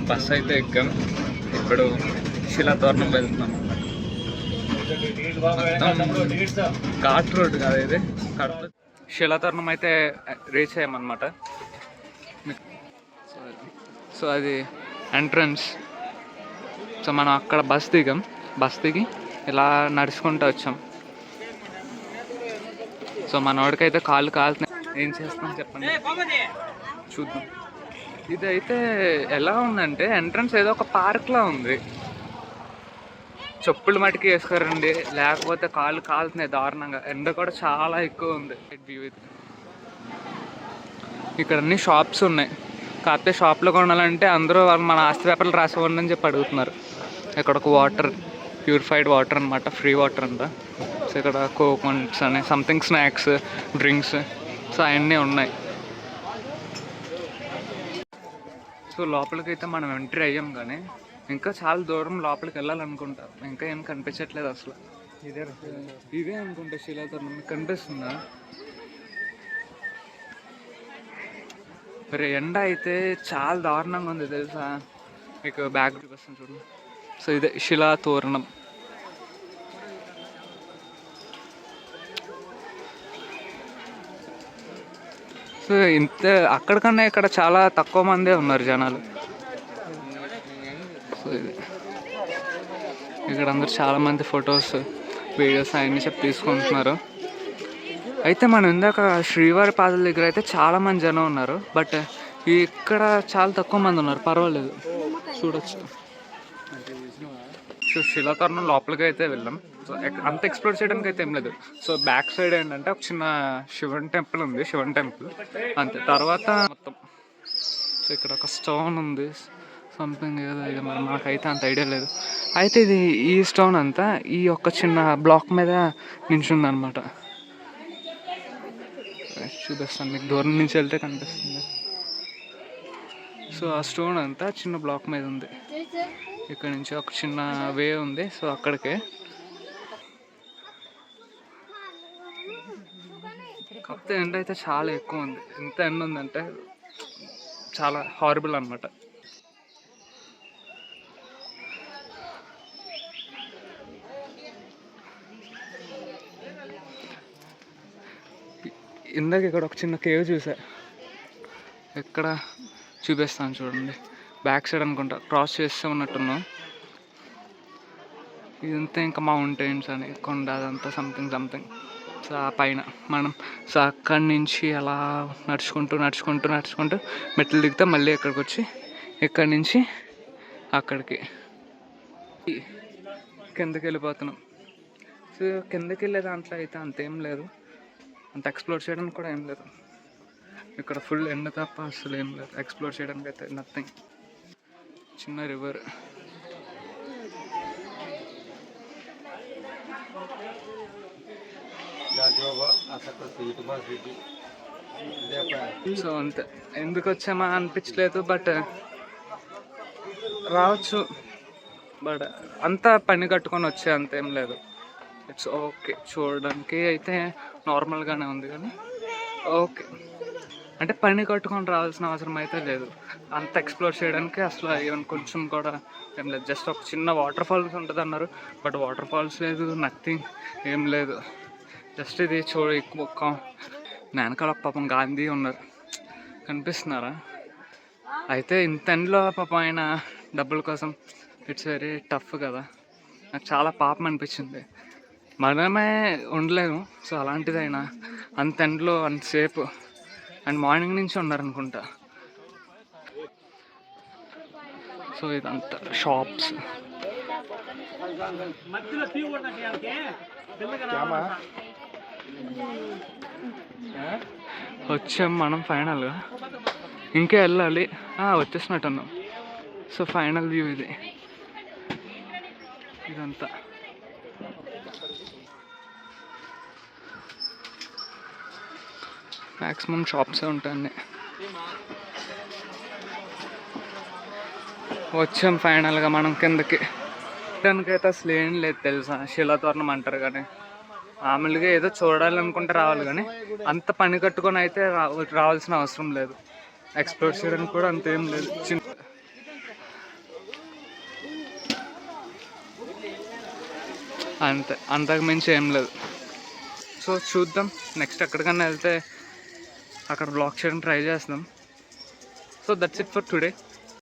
Bus అయితే ఎక్కాం. ఇప్పుడు శిలాతోరణం వెళ్తున్నాం. ఘాట్ రోడ్ కాదు ఇది, కడప. శిలాతోరణం అయితే రీచ్ అయ్యామన్నమాట. సో అది ఎంట్రన్స్. సో మనం అక్కడ బస్ దిగి ఇలా నడుచుకుంటూ వచ్చాం. సో మనోడికైతే కాళ్ళు కాలుతున్నాయి. ఏం చేస్తాం చెప్పండి, చూద్దాం. ఇదైతే ఎలా ఉందంటే ఎంట్రన్స్ ఏదో ఒక పార్క్లా ఉంది. చెప్పులు మటుకి వేసుకోరండి, లేకపోతే కాళ్ళు కాలుతున్నాయి దారుణంగా. ఎండ కూడా చాలా ఎక్కువ ఉంది. వ్యూ ఇది. ఇక్కడ అన్ని షాప్స్ ఉన్నాయి. కాకపోతే షాప్లో కొనాలంటే అందరూ మన ఆస్తి పేపర్లు రాసివ్వండి అని చెప్పి అడుగుతున్నారు. ఇక్కడ ఒక వాటర్, ప్యూరిఫైడ్ వాటర్ అనమాట, ఫ్రీ వాటర్ అంట. సో ఇక్కడ కోకోనట్స్ అని సంథింగ్ స్నాక్స్, డ్రింక్స్, సో అవన్నీ ఉన్నాయి. సో లోపలికి అయితే మనం ఎంట్రీ అయ్యాం, కానీ ఇంకా చాలా దూరం లోపలికి వెళ్ళాలనుకుంటా. ఇంకా ఏం కనిపించట్లేదు అసలు. ఇదే అనుకుంటా శిలాతోరణం. మీకు కనిపిస్తుందా? మరి ఎండ అయితే చాలా దారుణంగా ఉంది తెలుసా. మీకు బ్యాక్ చూపిస్తాను చూడండి. సో ఇదే శిలాతోరణం. సో ఇంత అక్కడికన్నా ఇక్కడ చాలా తక్కువ మందే ఉన్నారు జనాలు. సో ఇది ఇక్కడ అందరు చాలామంది ఫొటోస్, వీడియోస్ అవన్నీ చెప్పి తీసుకుంటున్నారు. అయితే మనం ఇందాక శ్రీవారి పాదాల దగ్గర అయితే చాలామంది జనం ఉన్నారు, బట్ ఇక్కడ చాలా తక్కువ మంది ఉన్నారు. పర్వాలేదు, చూడొచ్చు. సో శిలాతోరణం లోపలికి అయితే వెళ్ళాం. సో అంత ఎక్స్ప్లోర్ చేయడానికి అయితే ఏం లేదు. సో బ్యాక్ సైడ్ ఏంటంటే ఒక చిన్న శివన్ టెంపుల్ ఉంది, శివన్ టెంపుల్ అంతే. తర్వాత మొత్తం సో ఇక్కడ ఒక స్టోన్ ఉంది, సంథింగ్ ఏదో ఇది, మరి నాకైతే అంత ఐడియా లేదు. అయితే ఇది ఈ స్టోన్ అంతా ఈ ఒక్క చిన్న బ్లాక్ మీద నించుంది అనమాట. చూపిస్తాను మీకు, దూరం నుంచి వెళ్తే కనిపిస్తుంది. సో ఆ స్టోన్ అంతా చిన్న బ్లాక్ మీద ఉంది. ఇక్కడ నుంచి ఒక చిన్న వే ఉంది, సో అక్కడికే. కాకపోతే ఎండ అయితే చాలా ఎక్కువ ఉంది. ఎంత ఎండ ఉందంటే చాలా హారబుల్ అనమాట. ఇందాక ఇక్కడ ఒక చిన్న కేవ్ చూసా. ఎక్కడ చూపిస్తాను చూడండి, బ్యాక్ సైడ్ అనుకుంటా, క్రాస్ చేస్తే ఉన్నట్టున్నాం. ఇదంతా ఇంకా మౌంటైన్స్ అని కొండ, అదంతా సంథింగ్. సో ఆ పైన మనం, సో అక్కడి నుంచి అలా నడుచుకుంటూ మెట్లు దిగితే మళ్ళీ ఇక్కడికి వచ్చి ఇక్కడి నుంచి అక్కడికి కిందకి వెళ్ళిపోతున్నాం. సో కిందకి వెళ్ళే దాంట్లో అయితే అంతేం లేదు, అంత ఎక్స్ప్లోర్ చేయడానికి కూడా ఏం లేదు. ఇక్కడ ఫుల్ ఎండ తప్ప అసలు ఏం లేదు ఎక్స్ప్లోర్ చేయడానికి అయితే. నథింగ్. చిన్న రివర్. సో అంతే, ఎందుకు వచ్చామా అనిపించలేదు, బట్ రావచ్చు. బట్ అంతా పని కట్టుకొని వచ్చే అంతేం లేదు. ఇట్స్ ఓకే, చూడడానికి అయితే నార్మల్గానే ఉంది, కానీ ఓకే. అంటే పని కట్టుకొని రావాల్సిన అవసరం అయితే లేదు. అంత ఎక్స్ప్లోర్ చేయడానికి అసలు ఈవెన్ కొంచెం కూడా ఏం లేదు. జస్ట్ ఒక చిన్న వాటర్ ఫాల్స్ ఉంటుంది అన్నారు, బట్ వాటర్ ఫాల్స్ లేదు, నథింగ్, ఏం లేదు. జస్ట్ ఇది ఎక్కువ వెనకాల పాపం గాంధీ ఉన్నారు, కనిపిస్తున్నారా? అయితే ఇంత ఎండలో పాపం ఆయన డబ్బుల కోసం, ఇట్స్ వెరీ టఫ్ కదా. నాకు చాలా పాపం అనిపించింది. మనమే ఉండలేము, సో అలాంటిది అయినా అంత ఎండలో అంతసేపు, అండ్ మార్నింగ్ నుంచి ఉన్నారనుకుంటా. సో ఇదంతా షాప్స్. వచ్చాం మనం ఫైనల్గా, ఇంకా వెళ్ళాలి. వచ్చేసినట్టున్నాం. సో ఫైనల్ వ్యూ ఇది. ఇదంతా మ్యాక్సిమం షాప్సే ఉంటాయి. వచ్చాం ఫైనల్గా మనం కిందకి. దానికైతే అసలు ఏం లేదు తెలుసా, శిలాతోరణం అంటారు కానీ మామూలుగా ఏదో చూడాలనుకుంటే రావాలి, కానీ అంత పని కట్టుకొని అయితే రావాల్సిన అవసరం లేదు. ఎక్స్ప్లోర్ చేయడానికి కూడా అంతేం లేదు. అంతే, అంతకు మించి ఏం లేదు. సో చూద్దాం, నెక్స్ట్ ఎక్కడికన్నా వెళ్తే అక్కడ బ్లాగ్ చేయడానికి ట్రై చేస్తున్నాం. So that's it for today.